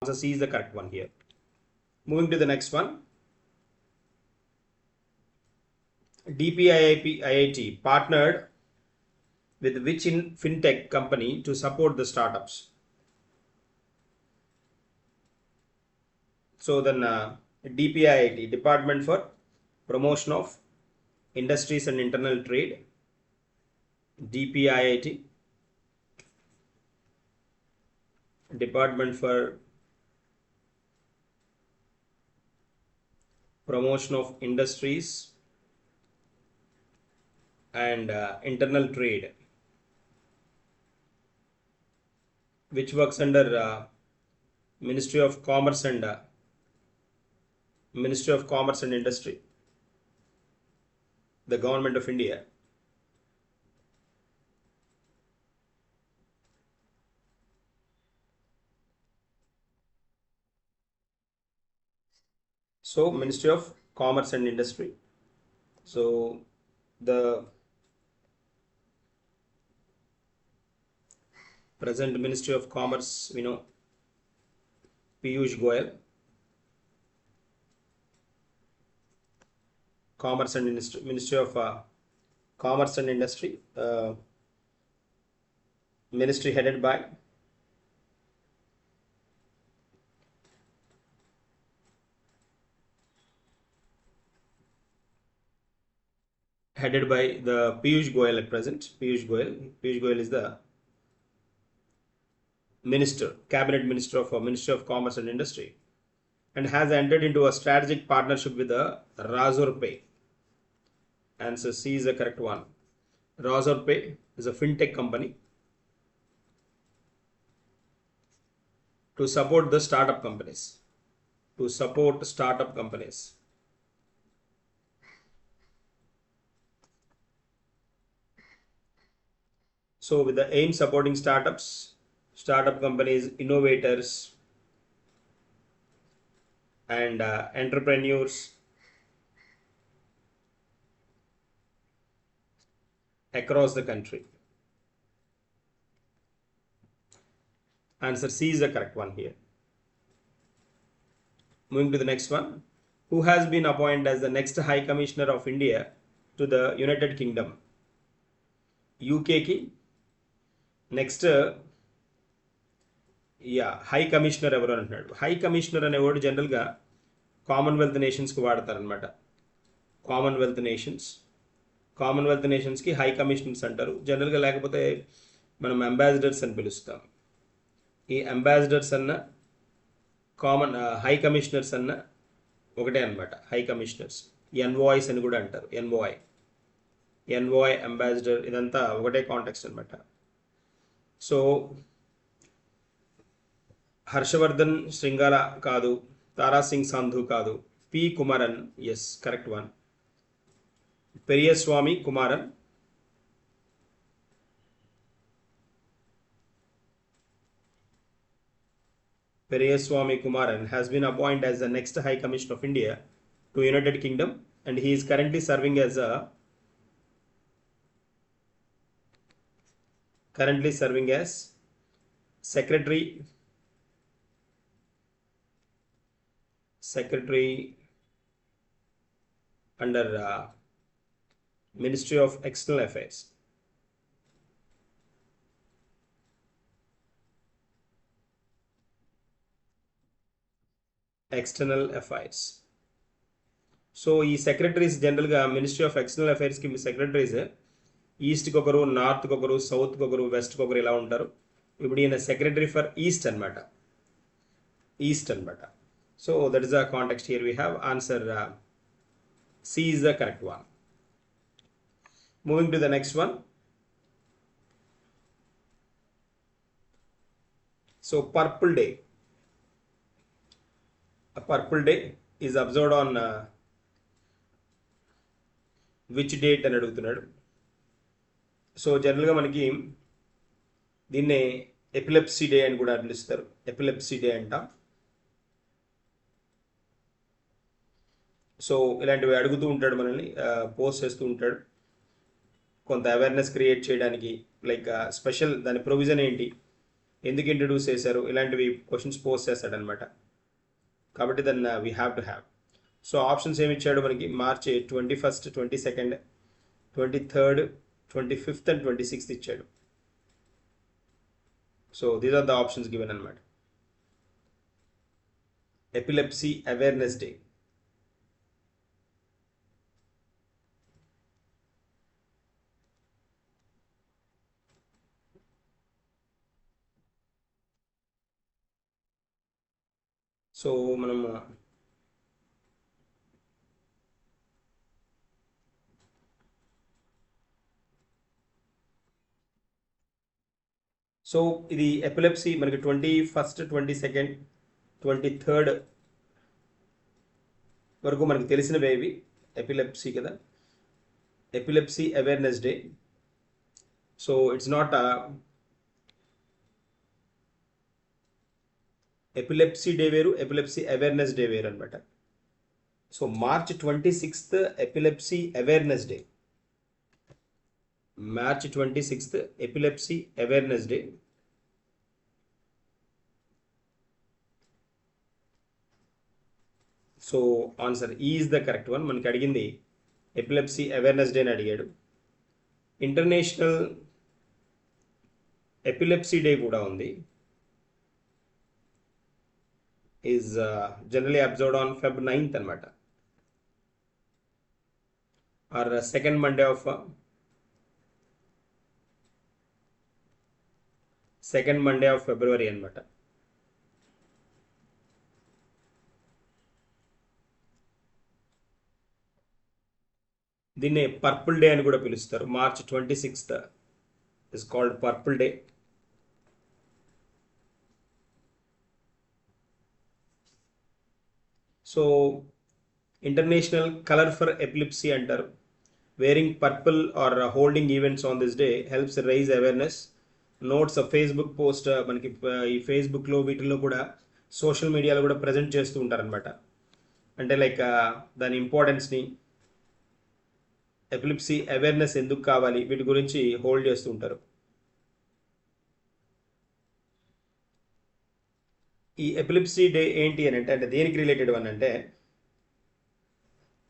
Answer C is the correct one here. Moving to the next one. DPIIT partnered with which fintech company to support the startups? So then DPIIT, Department for Promotion of Industries and Internal Trade, DPIIT, Department for Promotion of Industries and Internal Trade, which works under Ministry of Commerce and Industry, the Government of India. So Ministry of Commerce and Industry. So the present Ministry of Commerce, Piyush Goyal. Commerce and Industry, Ministry of Commerce and Industry, ministry headed by the Piyush Goyal at present. Piyush Goyal is the cabinet minister of Ministry of Commerce and Industry, and has entered into a strategic partnership with the Razorpay. Answer C is the correct one. Razorpay is a fintech company to support the startup companies. So with the aim supporting startup companies, innovators and entrepreneurs across the country. Answer C is the correct one here. Moving to the next one. Who has been appointed as the next High Commissioner of India to the United Kingdom? UK ki next high commissioner ఎవరు అంటున్నాడు. High commissioner అనే word జనరల్గా Commonwealth నేషన్స్కి వాడతారనమాట. Commonwealth నేషన్స్కి high commissioners అంటారు జనరల్గా, లేకపోతే మనం ambassadors అని పిలుస్తాం. ఈ అంబాసిడర్స్ అన్న హై కమిషనర్స్ అన్న ఒకటే అనమాట. హై కమిషనర్స్ ఎన్వాయిస్ అని కూడా అంటారు. ఎన్వాయ్ అంబాసిడర్ ఇదంతా ఒకటే కాంటెక్స్ట్ అనమాట. సో హర్షవర్ధన్ శ్రింగాల కాదు, తారా సింగ్ సంధు కాదు, P Kumaran is correct one. Periyaswamy Kumaran, Periyaswamy Kumaran has been appointed as the next High Commissioner of India to United Kingdom, and he is currently serving as secretary under Ministry of External Affairs. So ఈ secretaries జనరల్గా ministry of external అఫైర్స్కి secretaries ఈస్ట్కి ఒకరు, నార్త్కి ఒకరు, సౌత్కి ఒకరు, వెస్ట్కి ఒకరు ఇలా ఉంటారు. ఇప్పుడు ఈయన సెక్రటరీ ఫర్ ఈస్ట్ అనమాట. So that is the context here we have. Answer C is the correct one. Moving to the next one. So purple day is observed on which date అని అడుగుతున్నాడు. సో జనరల్గా మనకి దీన్నే epilepsy day అని కూడా పిలుస్తారు. Epilepsy day అంటాం. So ఇలాంటివి అడుగుతూ ఉంటాడు మనల్ని, పోస్ట్ చేస్తూ ఉంటాడు కొంత అవేర్నెస్ క్రియేట్ చేయడానికి. లైక్ స్పెషల్ దాని ప్రొవిజన్ ఏంటి, ఎందుకు ఇంట్రడ్యూస్ చేశారు, ఇలాంటివి క్వశ్చన్స్ పోస్ట్ చేస్తాడనమాట. కాబట్టి దాన్ని we have to have. So options ఏమి ఇచ్చాడు మనకి, మార్చి 21st, 22nd, 23rd, 25th and 26th ఇచ్చాడు. So these are the options given అనమాట. Epilepsy awareness day. సో మనం సో ఇది ఎపిలెప్సీ మనకి 21st, 22nd, 23rd వరకు మనకు తెలిసినవే ఇవి. ఎపిలెప్సీ కదా, epilepsy awareness day. So it's not epilepsy day వేరు, ఎపిలెప్సీ అవేర్నెస్ డే వేరు అనమాట. So March 26th epilepsy awareness day. March 26th epilepsy awareness day. So answer is the correct one. మనకి అడిగింది epilepsy awareness day అని అడిగాడు. International epilepsy day కూడా ఉంది. Is generally observed on Feb 9th అనమాట, or second Monday of February అనమాట. దీన్ని purple day అని కూడా పిలుస్తారు. March 26th is called purple day. So international colour for epilepsy అంటారు. Wearing purple or holding events on this day helps raise awareness. Notes Facebook post మనకి ఈ ఫేస్బుక్లో వీటిల్లో కూడా సోషల్ మీడియాలో కూడా ప్రజెంట్ చేస్తూ ఉంటారనమాట. అంటే లైక్ దాని ఇంపార్టెన్స్ని, ఎపిలిప్సీ అవేర్నెస్ ఎందుకు కావాలి, వీటి గురించి హోల్డ్ చేస్తూ ఉంటారు. ఈ ఎపిలిప్సీ డే ఏంటి అని అంటే దేనికి రిలేటెడ్ అని అంటే,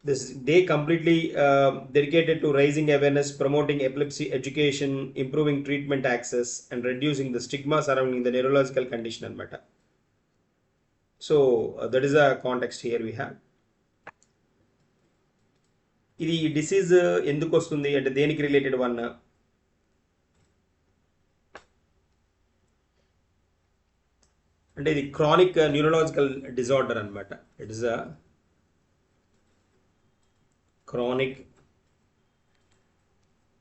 this day completely dedicated to raising awareness, promoting epilepsy education, improving treatment access and reducing the stigma surrounding the neurological condition anamata. So that is a context here we have. ఇది disease ఎందుకు వస్తుంది అంటే దేనికి related one అంటే ఇది chronic neurological disorder అనమాట. It is a chronic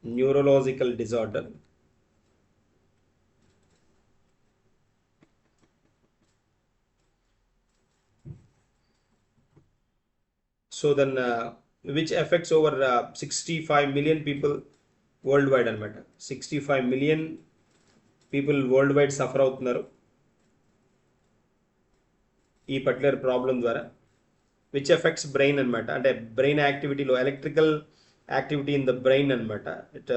neurological disorder. So then which affects over 65 million people worldwide అనమాట. 65 million people worldwide suffer అవుతున్నారు ఈ పర్టికులర్ ప్రాబ్లం ద్వారా. విచ్ ఎఫెక్ట్స్ బ్రెయిన్ అనమాట, అంటే బ్రెయిన్ యాక్టివిటీలో electrical activity in the brain అనమాట. It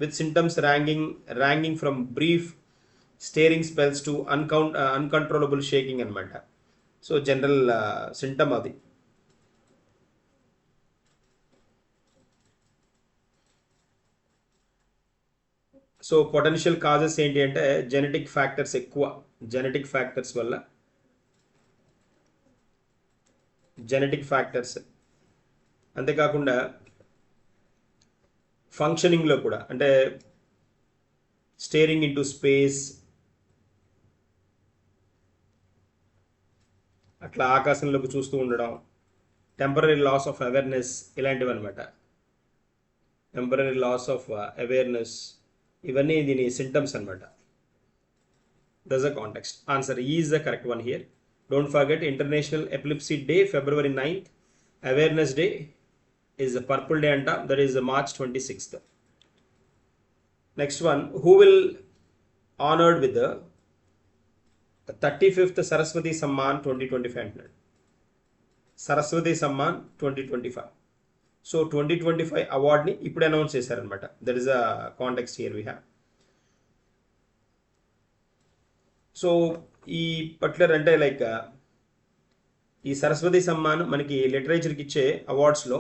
with symptoms ranging from brief staring spells to uncontrollable shaking అనమాట. So general symptom అది. సో పొటెన్షియల్ కాజెస్ ఏంటి అంటే జెనెటిక్ ఫ్యాక్టర్స్, ఎక్కువ జెనెటిక్ ఫ్యాక్టర్స్ వల్ల, జెనెటిక్ ఫ్యాక్టర్స్. అంతేకాకుండా ఫంక్షనింగ్లో కూడా, అంటే స్టేరింగ్ ఇంటూ స్పేస్, అట్లా ఆకాశంలోకి చూస్తూ ఉండడం, టెంపరరీ లాస్ ఆఫ్ అవేర్నెస్, ఇలాంటివి అనమాట. టెంపరరీ లాస్ ఆఫ్ అవేర్నెస్, ఇవన్నీ దీని సింటమ్స్ అనమాట. That's the context. Answer is the correct one here. Don't forget International Epilepsy Day, February 9th. Awareness Day is a Purple Day anta, that is March 26th. Next one, who will honored with the 35th Saraswati Samman 2025? Saraswati Samman 2025. So 2025 award ni ippude announce chesaru anamata. That is a context here we have. So ఈ particular అంటే like ఈ సరస్వతి సమ్మాన్ మనకి లిటరేచర్కి ఇచ్చే అవార్డ్స్లో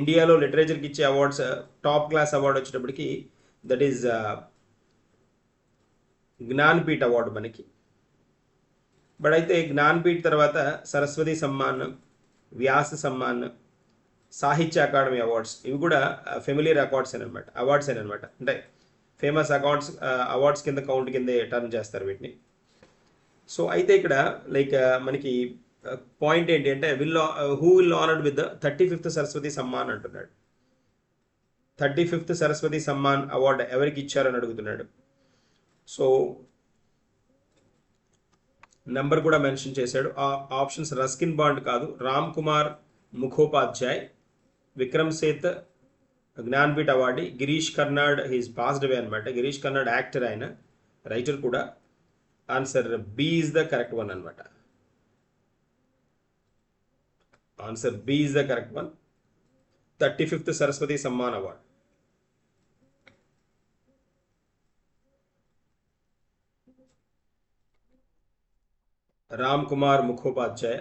ఇండియాలో లిటరేచర్కి ఇచ్చే awards top class award వచ్చేటప్పటికి that is Jnanpith award మనకి. But అయితే జ్ఞాన్పీఠ్ తర్వాత సరస్వతి సమ్మాన్, వ్యాస సమ్మాన్, సాహిత్య అకాడమీ అవార్డ్స్ ఇవి కూడా ఫెమిలియర్ అవార్డ్స్ అనమాట, అవార్డ్స్ అనమాట. అంటే ఫేమస్ అవార్డ్స్ కింద కౌంట్ కింద టర్న్ చేస్తారు వీటిని. సో అయితే ఇక్కడ లైక్ మనకి పాయింట్ ఏంటి అంటే who will honoured with 35th Saraswati Samman అంటున్నాడు. 35th సరస్వతి సమ్మాన్ అవార్డు ఎవరికి ఇచ్చారని అడుగుతున్నాడు. సో నెంబర్ కూడా మెన్షన్ చేశాడు. ఆ ఆప్షన్స్ రస్కిన్ బాండ్ కాదు, Ram Kumar Mukhopadhyay, Vikram Seth Jnanpith award, Girish Karnad he's passed away అనమాట. గిరీష్ కర్నాడ్ యాక్టర్, ఆయన రైటర్ కూడా. Answer B is the correct one అనమాట. Answer B is the correct one. 35th Saraswati Samman award. Ram Kumar Mukhopadhyay.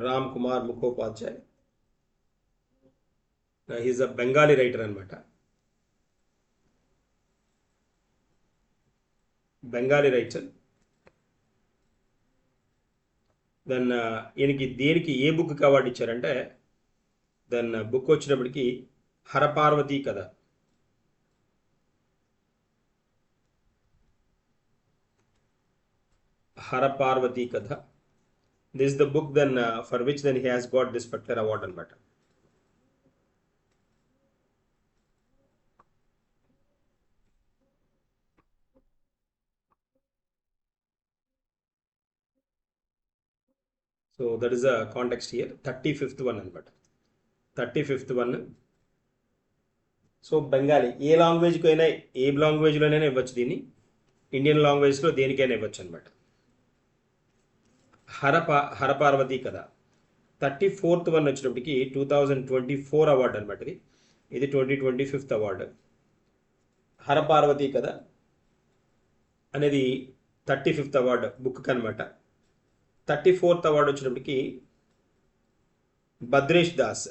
Ram Kumar Mukhopadhyay he's a Bengali writer అనమాట. బెంగాలీ రైటర్. దెన్ ఈయనకి దేనికి ఏ బుక్ అవార్డు ఇచ్చారంటే దెన్ బుక్ వచ్చినప్పటికి Harparvati Katha. Harparvati Katha. This is the book then for which then he has got this particular award అనమాట. So that is a context here. 35th one అనమాట. 35th one. So Bengali ఏ లాంగ్వేజ్కి అయినా, ఏ లాంగ్వేజ్లోనైనా ఇవ్వచ్చు దీన్ని. ఇండియన్ లాంగ్వేజ్లో దేనికైనా ఇవ్వచ్చు అనమాట. హరపార్వతి కథ. 34th వన్ వచ్చినప్పటికి 2024 అవార్డు అనమాట. ఇది 2025 అవార్డు. హరపార్వతి కథ అనేది 35th అవార్డు బుక్ అనమాట. 34th అవార్డు వచ్చినప్పటికి భద్రేష్ దాస్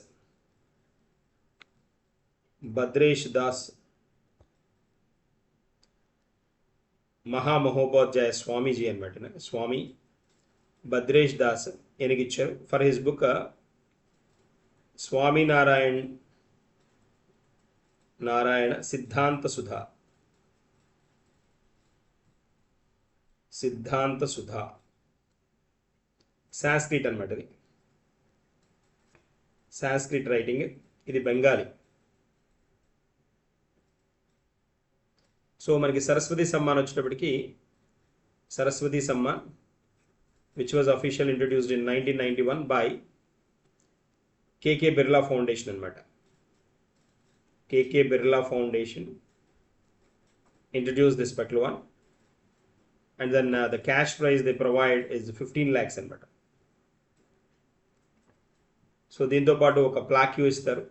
మహామహోపాధ్యాయ స్వామీజీ అనమాట. స్వామి భద్రేష్ దాస్ ఈయనకిచ్చారు for his book Narayan Siddhanta Sudha. Sanskrit అనమాట. ఇది సాంస్క్రిట్ రైటింగ్, ఇది బెంగాలీ. సో మనకి సరస్వతి సమ్మాన్ వచ్చేటప్పటికి Saraswati Samman which was official introduced in 1991 by KK Birla foundation అనమాట. KK Birla foundation introduced this particular one, and then the cash prize they provide is 15 lakhs అనమాట. సో దీంతో పాటు ఒక ప్లాక్యూ ఇస్తారు,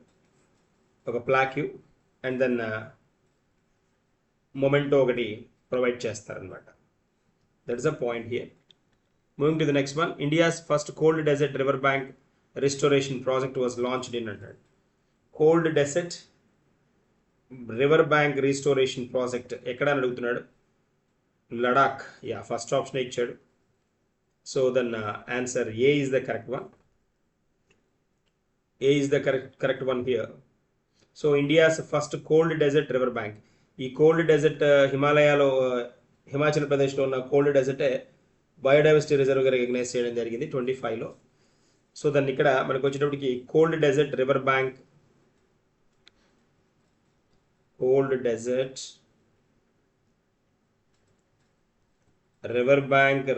ఒక ప్లాక్యూ అండ్ దెన్ మొమెంటో ఒకటి ప్రొవైడ్ చేస్తారనమాట. That is a point here. Moving to the next one. India's first cold desert river bank restoration project was launched in అంటాడు. Cold desert river bank restoration project ఎక్కడ అని అడుగుతున్నాడు. Ladakh. Yeah, first option ఇచ్చాడు. So then answer A is the correct one. A is the correct one here. So India's first cold desert river bank. ఈ cold desert Himachal ప్రదేశ్లో ఉన్న cold డెజర్టే biodiversity రిజర్వ్గా recognise చేయడం జరిగింది 25లో. సో దాన్ని ఇక్కడ మనకు వచ్చేటప్పటికి cold desert river bank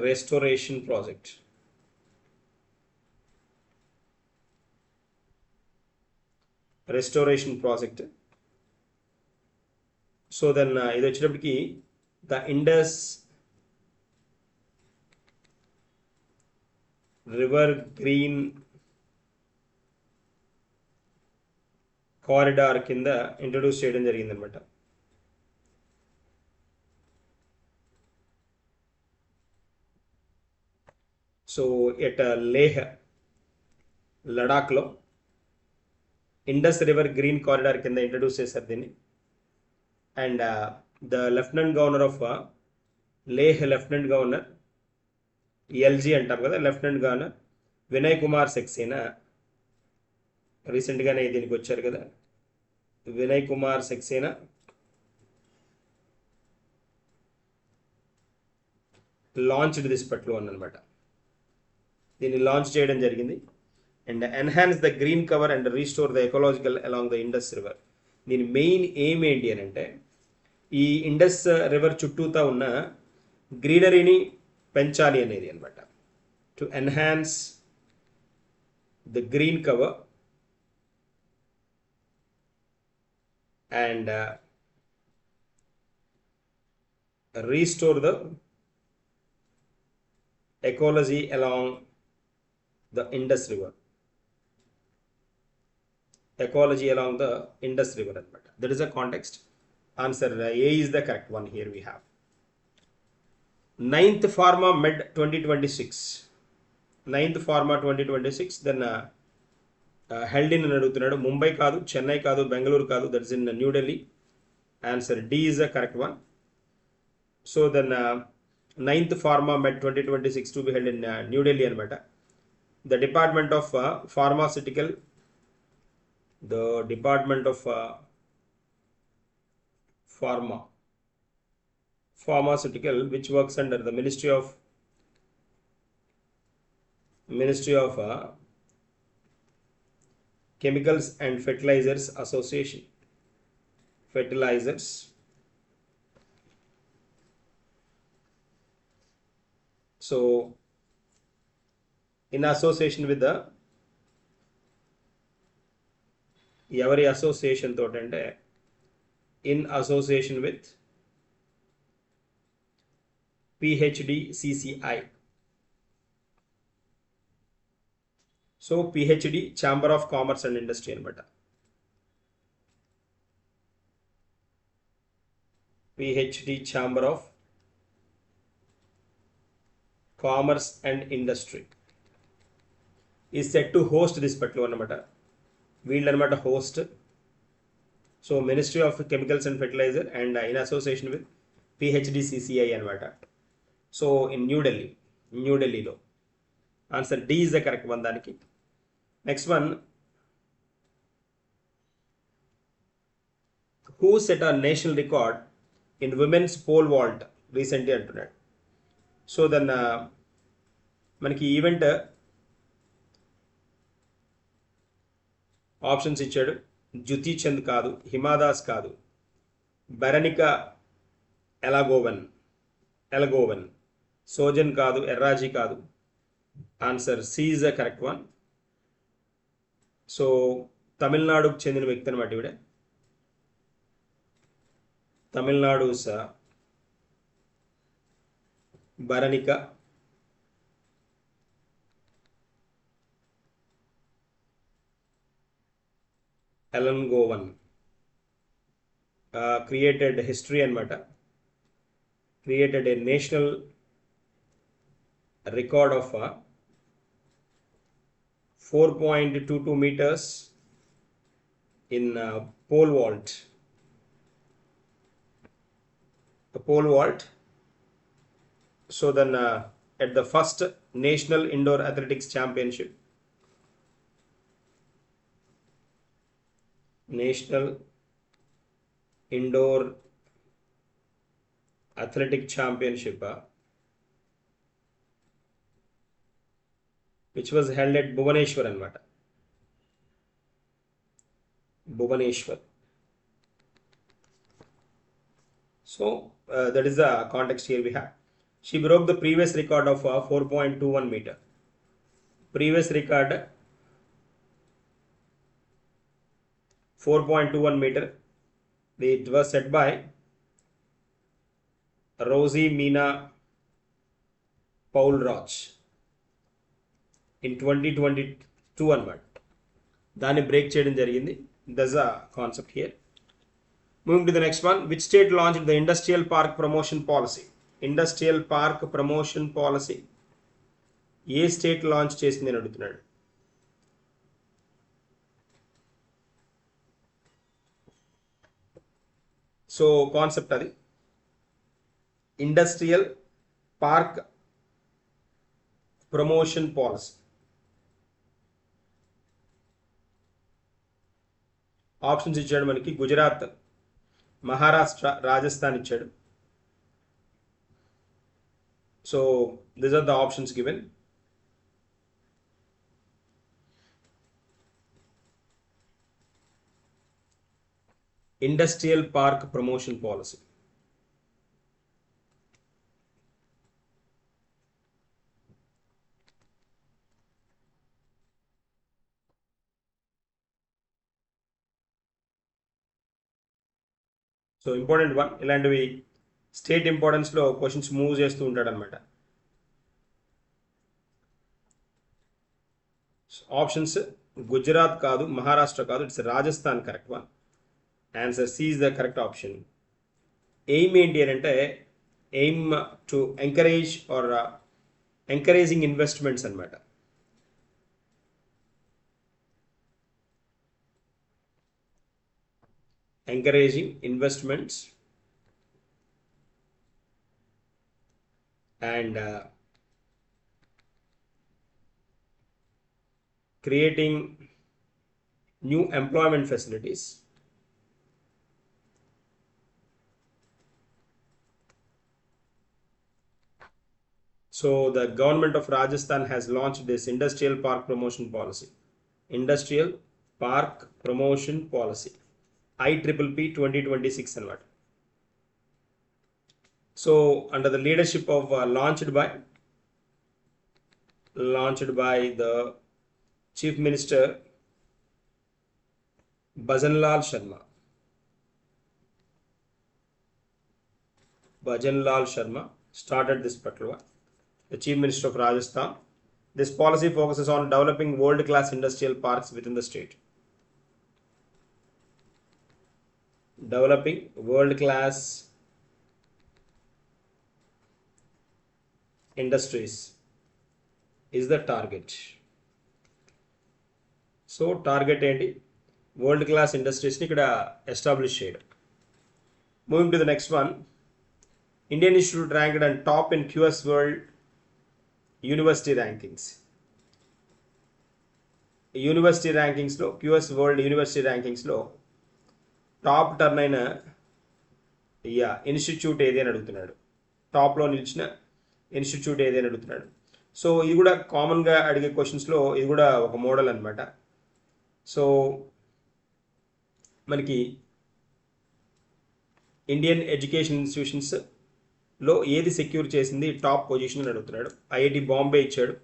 restoration project. So then ఇది వచ్చేటప్పటికి the Indus river green corridor కింద ఇంట్రడ్యూస్ చేయడం జరిగిందనమాట. సో ఎట్ లేహ్, లడాఖ్లో ఇండస్ రివర్ గ్రీన్ కారిడార్ కింద ఇంట్రడ్యూస్ చేశారు దీన్ని. And the lieutenant governor of Leh, lieutenant governor LG అంటాం కదా, లెఫ్టినెంట్ గవర్నర్ వినయ్ కుమార్ సక్సేనా రీసెంట్గానే దీనికి వచ్చారు కదా, వినయ్ కుమార్ సక్సేనా లాంచ్డ్ దిస్ పట్లోన్ అనమాట. దీన్ని లాంచ్ చేయడం జరిగింది. And enhance the green cover and restore the ecological along the Indus river. దీని మెయిన్ ఎయిమ్ ఏంటి అని అంటే ఈ ఇండస్ రివర్ చుట్టూతా ఉన్న గ్రీనరీని పెంచాలి అనేది అనమాట. To enhance the green cover and restore the ecology along the Indus River. Ecology along the Indus River. That is a context. Answer A is the correct one. Here we have 9th Pharma Med 2026. 9th Pharma 2026. Then held in అడుగుతున్నాడు. ముంబై కాదు, చెన్నై కాదు, బెంగళూరు కాదు. That is in New Delhi. Answer D is the correct one. So then 9th Pharma Med 2026 to be held in New Delhi anamata. The Department of Pharmaceutical, Pharmaceutical, which works under the Ministry of Chemicals and Fertilizers Association. Fertilizers. So in association with the every association thought and in association with PHDCCI. So PHD Chamber of Commerce and Industry anamata. PHD Chamber of Commerce and Industry is set to host this particular anamata. We'll anamata host. So Ministry of Chemicals and Fertilizer and in association with PHDCCI anamata. So in New Delhi lo. Answer D is the correct one daniki. Next one, who set a national record in women's pole vault recently antunnadu. So then మనకి event options ఇచ్చాడు. జ్యుతి చంద్ కాదు, హిమాదాస్ కాదు, బెరనికా ఎలగోవెన్, సోజన్ కాదు, ఎర్రాజీ కాదు. Answer C is the correct one. So తమిళనాడుకు చెందిన వ్యక్తి అనమాట ఈవిడ. Tamil Nadu Beranika Elangovan created history anamata. Created a national record of 4.22 meters in pole vault. The pole vault. So then at the first National Indoor Athletics Championship, National Indoor Athletic Championship, which was held at Bhubaneswar anamata. Bhubaneswar. So that is the context here we have. She broke the previous record of 4.21 meter. Previous record 4.21 meter. It was set by Rosie Mina Paul Roch. In 2022 అనమాట. దాన్ని break చేయడం జరిగింది. That's the concept here. Moving to the next one, which state launched the industrial park promotion policy? Industrial park promotion policy ఏ state launch చేసింది అని అడుగుతున్నాడు. So concept అది industrial park promotion policy. Options ఇచ్చాడు మనకి. గుజరాత్, మహారాష్ట్ర, రాజస్థాన్ ఇచ్చాడు. So these are the options given. Industrial park promotion policy. So important one. ఇలాంటివి state ఇంపార్టెన్స్లో క్వశ్చన్స్ మూవ్ చేస్తూ ఉంటాడు అనమాట. ఆప్షన్స్ గుజరాత్ కాదు, మహారాష్ట్ర కాదు, it's Rajasthan correct one. Answer C is the correct option. Aim ఏంటి అని అంటే aim to encourage or encouraging investments అనమాట. encouraging investments and creating new employment facilities. So the government of Rajasthan has launched this industrial park promotion policy. Industrial park promotion policy. IPPP 2026 అనమాట. So under the leadership of launched by the Chief Minister Bhajanlal Sharma started this particular, the Chief Minister of Rajasthan. This policy focuses on developing world-class industrial parks within the state. Developing world-class industries is the target. So target ఏంటి? World class ఇండస్ట్రీస్ని ఇక్కడ establish చేయడం. Moving to the next one. Indian institute ranked and top in QS world university rankings. University ర్యాంకింగ్స్లో QS world university ర్యాంకింగ్స్లో top turn అయిన ఇన్స్టిట్యూట్ ఏది అని అడుగుతున్నాడు. టాప్లో నిలిచిన ఇన్స్టిట్యూట్ ఏది అని అడుగుతున్నాడు. సో ఇది కూడా కామన్గా అడిగే క్వశ్చన్స్లో ఇది కూడా ఒక మోడల్ అనమాట. సో మనకి ఇండియన్ ఎడ్యుకేషన్ ఇన్స్టిట్యూషన్స్లో ఏది సెక్యూర్ చేసింది టాప్ పొజిషన్ అని అడుగుతున్నాడు. IIT బాంబే ఇచ్చాడు,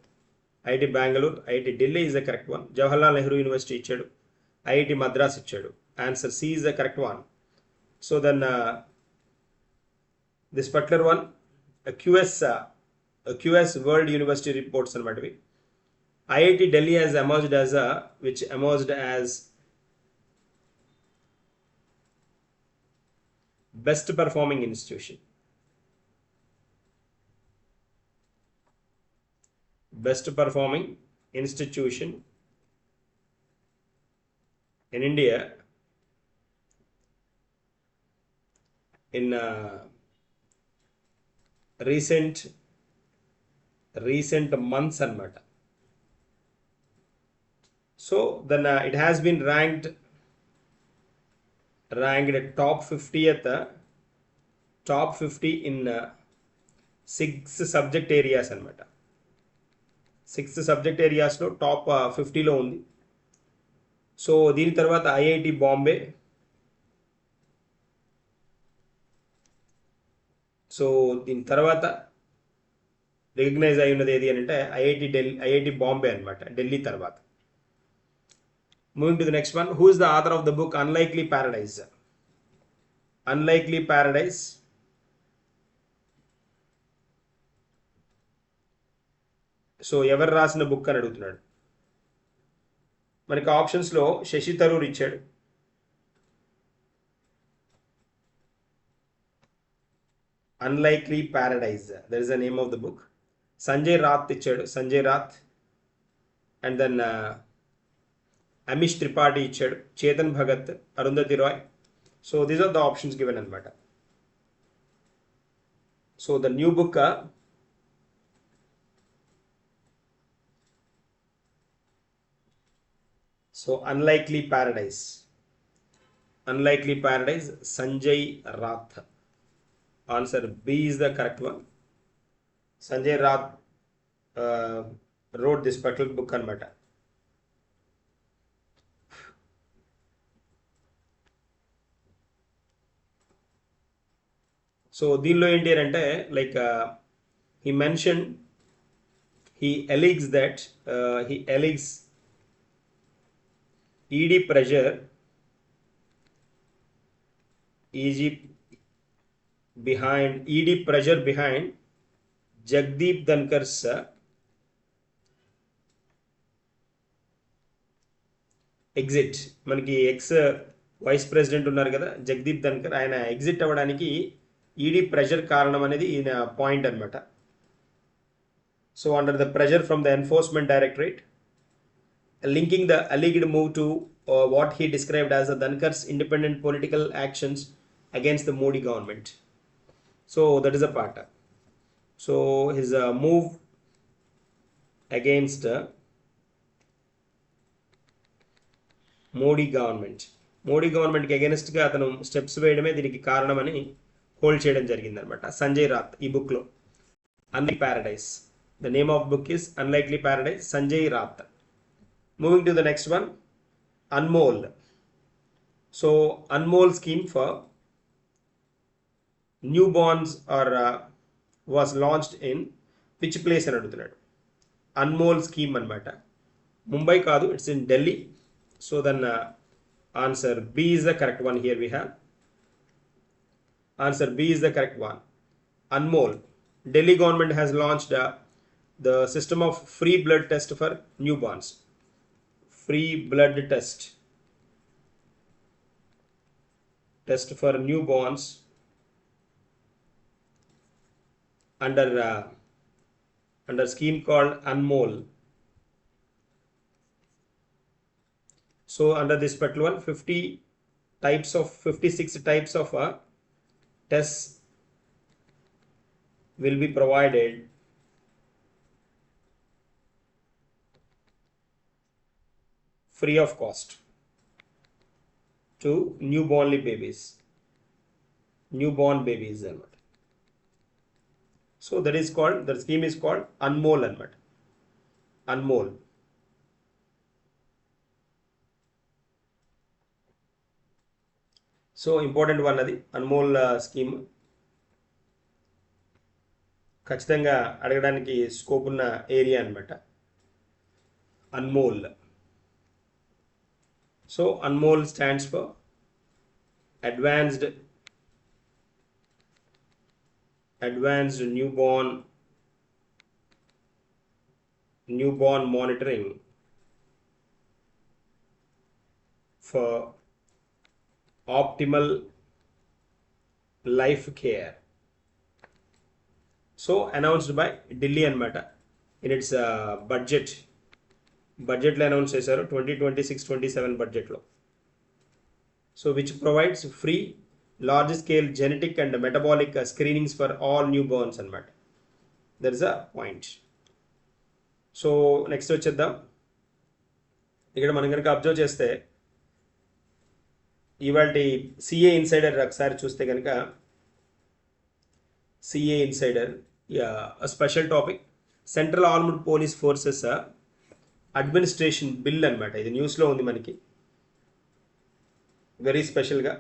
IIT Bengaluru, IIT Delhi is the correct one. Jawaharlal Nehru university ఇచ్చాడు, IIT మద్రాస్ ఇచ్చాడు. Answer C is the correct one. So then this particular one, a QS World University reports and what IIT Delhi has emerged as best performing institution. Best performing institution in India in recent months అనమాట. So then it has been ranked top 50 in 6 subject areas అనమాట. 6 subject areasలో top 50లో ఉంది. So దీని తర్వాత IIT Bombay, so దీని తర్వాత recognise అయి ఉన్నది ఏది అని అంటే IIT బాంబే అనమాట, ఢిల్లీ తర్వాత. Moving to the next one. Who is the author of the book unlikely paradise? Unlikely paradise so ఎవరు రాసిన బుక్ అని అడుగుతున్నాడు. మనకి ఆప్షన్స్లో శశి థరూర్ ఇచ్చాడు, unlikely paradise, that is the name of the book. Sanjay Raut ఇచ్చాడు, సంజయ్ రాత్. అండ్ దెన్ అమిష్ త్రిపాఠి ఇచ్చాడు, Chetan Bhagat, Arundhati Roy. So these are the options given అనమాట. So the new book so unlikely paradise, unlikely paradise, Sanjay Raut. Answer B is the correct one. Sanjay Raut wrote this particular book అనమాట. So దీనిలో ఏంటి అంటే like he mentioned, he alleges that he alleges ED pressure behind Jagdeep Dhankar's exit. మనకి ex vice president ఉన్నారు కదా జగదీప్ ధన్కర్, ఆయన exit అవ్వడానికి ED pressure కారణం అనేది ఈయన పాయింట్ అనమాట. So under the pressure from the enforcement directorate, linking the alleged move to what he described as the Dhankar's independent political actions against the Modi government. So that is a part. So his move against Modi government, కి అగెన్స్ట్గా అతను steps వేయడమే దీనికి కారణమని hold చేయడం జరిగిందనమాట సంజయ్ రాత్ ఈ బుక్లో. Unlikely paradise, the name of book is unlikely paradise, Sanjay Rath. Moving to the next one, Anmol. So Anmol scheme for newborns was launched in which place అని అడుగుతున్నాడు. Anmol scheme అనమాట. ముంబై కాదు, it's in Delhi. So then answer B is the correct one. Here we have answer B is the correct one. Anmol. Delhi government has launched the system of free blood test for newborns. Free blood test for newborns under scheme called Anmol. So under this particular one, 56 types of tests will be provided free of cost to newborn babies అనమాట. So that is called, that scheme is called Anmol అనమాట. Anmol. So important one అది Anmol scheme. ఖచ్చితంగా అడగడానికి scope ఉన్న area అనమాట Anmol. So Anmol stands for advanced newborn monitoring for optimal life care. So announced by Delhi anamata in its బడ్జెట్లో announce చేశారు 2026-27 బడ్జెట్లో. So which provides free large scale genetic and metabolic screenings for all newborns అనమాట. That is a point. So next వచ్చేద్దాం. ఇక్కడ మనం కనుక observe చేస్తే ఇవాళ సిఏ ఇన్సైడర్ ఒకసారి చూస్తే కనుక CA insider special topic central armed police forces administration bill అనమాట. ఇది న్యూస్లో ఉంది మనకి వెరీ స్పెషల్గా.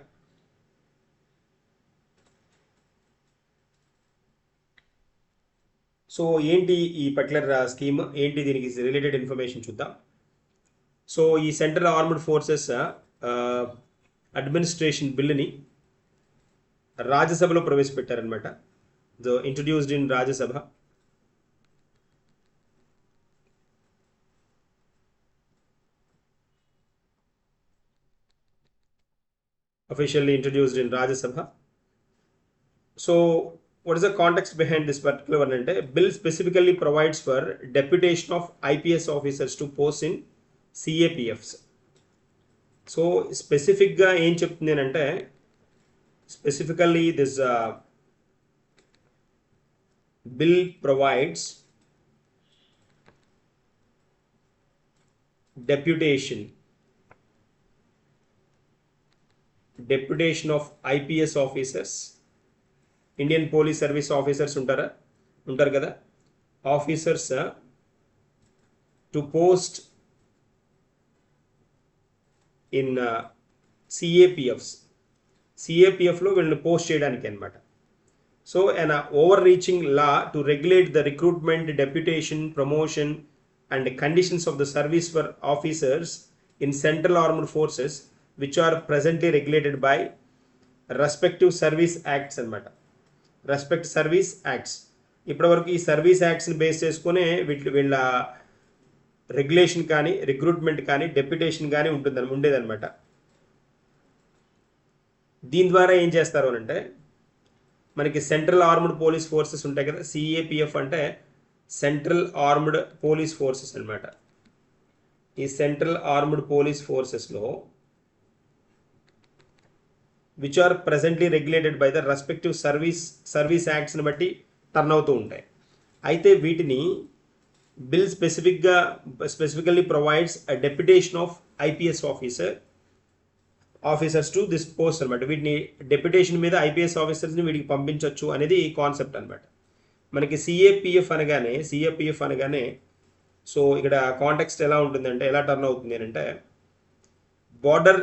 సో ఏంటి ఈ పర్టికులర్ స్కీమ్, ఏంటి దీనికి రిలేటెడ్ ఇన్ఫర్మేషన్ చూద్దాం. సో ఈ సెంట్రల్ ఆర్మ్డ్ ఫోర్సెస్ అడ్మినిస్ట్రేషన్ బిల్లుని రాజ్యసభలో ప్రవేశపెట్టారనమాట. Introduced in Rajya Sabha. officially introduced in Rajya Sabha. So what is the context behind this particular one ante bill specifically provides for deputation of IPS officers to post in CAPFs. So స్పెసిఫిక్గా ఏం చెప్తుంది అంటే specifically this bill provides deputation of IPS officers, Indian police service officers ఉంటారు కదా, officers to post in సిఏపిఎఫ్లో వీళ్ళని post చేయడానికి అనమాట. So an overreaching law to regulate the recruitment, deputation, promotion and conditions of the service for officers in Central Armed Forces which are presently regulated by respective service acts అనమాట. Respect service acts. ఇప్పటివరకు ఈ service యాక్ట్స్ని base చేసుకునే వీళ్ళ regulation కానీ recruitment కానీ deputation కానీ ఉండేదన్నమాట. దీని ద్వారా ఏం చేస్తారు అంటే మనకి సెంట్రల్ ఆర్మ్డ్ పోలీస్ ఫోర్సెస్ ఉంటాయి కదా, సిఏపిఎఫ్ అంటే సెంట్రల్ ఆర్మ్డ్ పోలీస్ ఫోర్సెస్ అనమాట. ఈ సెంట్రల్ ఆర్మ్డ్ పోలీస్ ఫోర్సెస్లో which are presently regulated by the respective service యాక్ట్స్ని బట్టి టర్న్ అవుతూ ఉంటాయి. అయితే వీటిని bill specifically provides a deputation of IPS officers to this post అనమాట. వీటిని డెప్యుటేషన్ మీద ఐపీఎస్ ఆఫీసర్స్ని వీటికి పంపించవచ్చు అనేది ఈ కాన్సెప్ట్ అనమాట. మనకి సిఏపిఎఫ్ అనగానే సో ఇక్కడ కాంటెక్స్ట్ ఎలా ఉంటుందంటే ఎలా టర్న్ అవుతుంది అంటే బార్డర్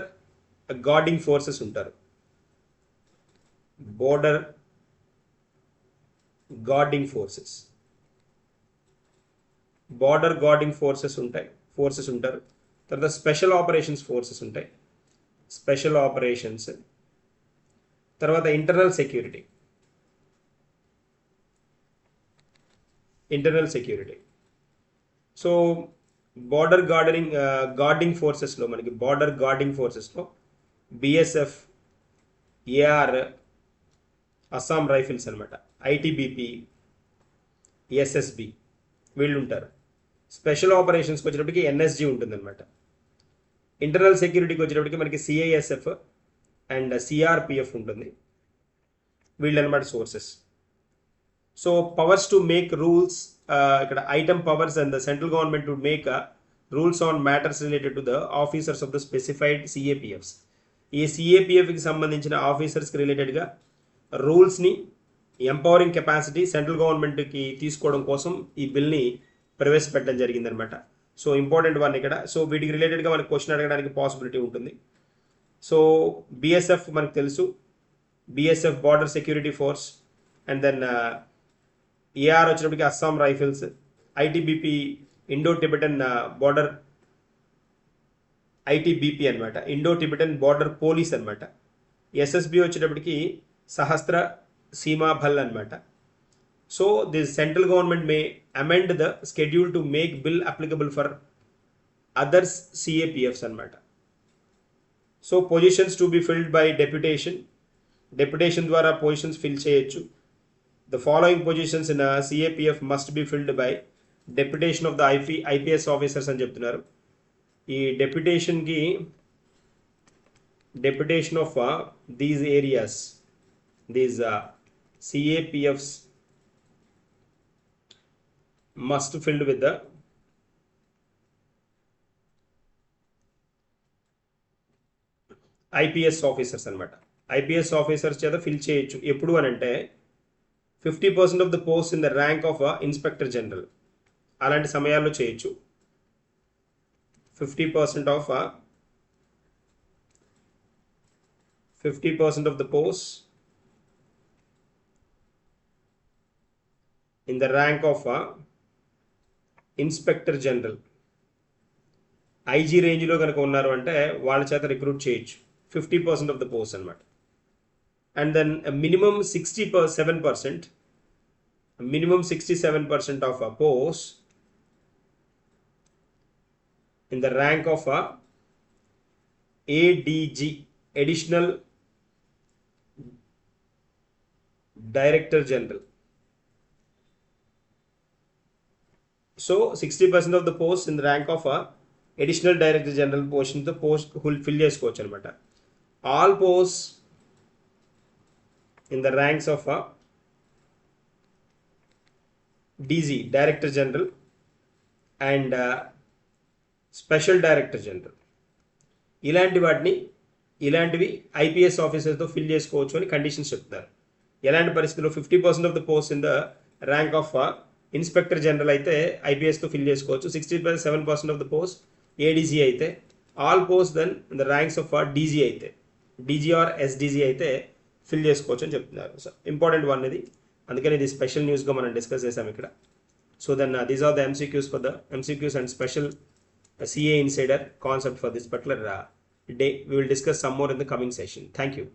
గార్డింగ్ ఫోర్సెస్ ఉంటారు, బోర్డర్ గార్డింగ్ ఫోర్సెస్ ఉంటారు. తర్వాత స్పెషల్ ఆపరేషన్స్ ఫోర్సెస్ ఉంటాయి, తర్వాత internal security. So border guarding ఫోర్సెస్లో మనకి బిఎస్ఎఫ్, ఏఆర్, అస్సాం రైఫిల్స్ అనమాట, ఐటీబీపీ, ఎస్ఎస్బి వీళ్ళు ఉంటారు. స్పెషల్ ఆపరేషన్స్కి వచ్చేటప్పటికి ఎన్ఎస్జి ఉంటుందన్నమాట. ఇంటర్నల్ సెక్యూరిటీకి వచ్చేటప్పటికి మనకి సిఐఎస్ఎఫ్ అండ్ సిఆర్పిఎఫ్ ఉంటుంది. వీళ్ళు అనమాట sources. So powers to make rules, ఇక్కడ item powers and the central government to make rules on matters related to the officers of the specified CAPFs. ఈ సిఏపిఎఫ్కి సంబంధించిన ఆఫీసర్స్కి రిలేటెడ్గా రూల్స్ని ఎంపవరింగ్ కెపాసిటీ సెంట్రల్ గవర్నమెంట్కి తీసుకోవడం కోసం ఈ బిల్ని ప్రవేశపెట్టడం జరిగిందనమాట. సో ఇంపార్టెంట్ వన్ ఇక్కడ. సో వీటికి రిలేటెడ్గా మనకి క్వశ్చన్ అడగడానికి పాసిబిలిటీ ఉంటుంది. సో బిఎస్ఎఫ్ మనకు తెలుసు, BSF border security force, and then AR వచ్చినప్పటికీ Assam rifles, ITBP Indo Tibetan border ITBP అనమాట, ఇండో టిబెటన్ బార్డర్ పోలీస్ అనమాట. ఎస్ఎస్బి వచ్చేటప్పటికి సహస్ర సీమా బల్ అనమాట. So this central government may amend the schedule to make bill applicable for others CAPFs అనమాట. So positions to be filled by deputation ద్వారా positions fill చేయొచ్చు. The following positions in CAPF must be filled by deputation of the IPS officers అని చెప్తున్నారు. ఈ deputation of these areas, these CAPFs must filled with the IPS officers అనమాట. IPS officers చేత fill చేయొచ్చు. ఎప్పుడు అని అంటే 50% of the post in the rank of inspector general, అలాంటి సమయాల్లో చేయొచ్చు. 50% of the post in the rank of inspector general, IG రేంజ్లో కనుక ఉన్నారు అంటే వాళ్ళ చేత రిక్రూట్ చేయొచ్చు. 50% ఆఫ్ ద పోస్ట్ అనమాట. And then minimum 67% of post in the rank of ADG, additional Director General. So 60% of the posts in the rank of a additional Director General portion the post fill చేసుకోవచ్చు అనమాట. All posts in the ranks of a DG Director General and Special Director General ఇలాంటివి IPS ఆఫీసర్తో fill చేసుకోవచ్చు అని conditions చెప్తారు. ఎలాంటి పరిస్థితుల్లో 50% of the post in the rank of inspector general అయితే ఐపీఎస్తో ఫిల్ చేసుకోవచ్చు. 67% ఆఫ్ ద పోస్ట్ ఏడీజీ అయితే, all post then in the ranks of DG అయితే, డీజీ ఆర్ ఎస్డీజీ అయితే ఫిల్ చేసుకోవచ్చు అని చెప్తున్నారు. సో ఇంపార్టెంట్ వన్ ఇది, అందుకని ఇది స్పెషల్ న్యూస్గా మనం డిస్కస్ చేసాం ఇక్కడ. So then these are the MCQs for the MCQs and special CA Insider concept for this particular day. We will discuss some more in the coming session. Thank you.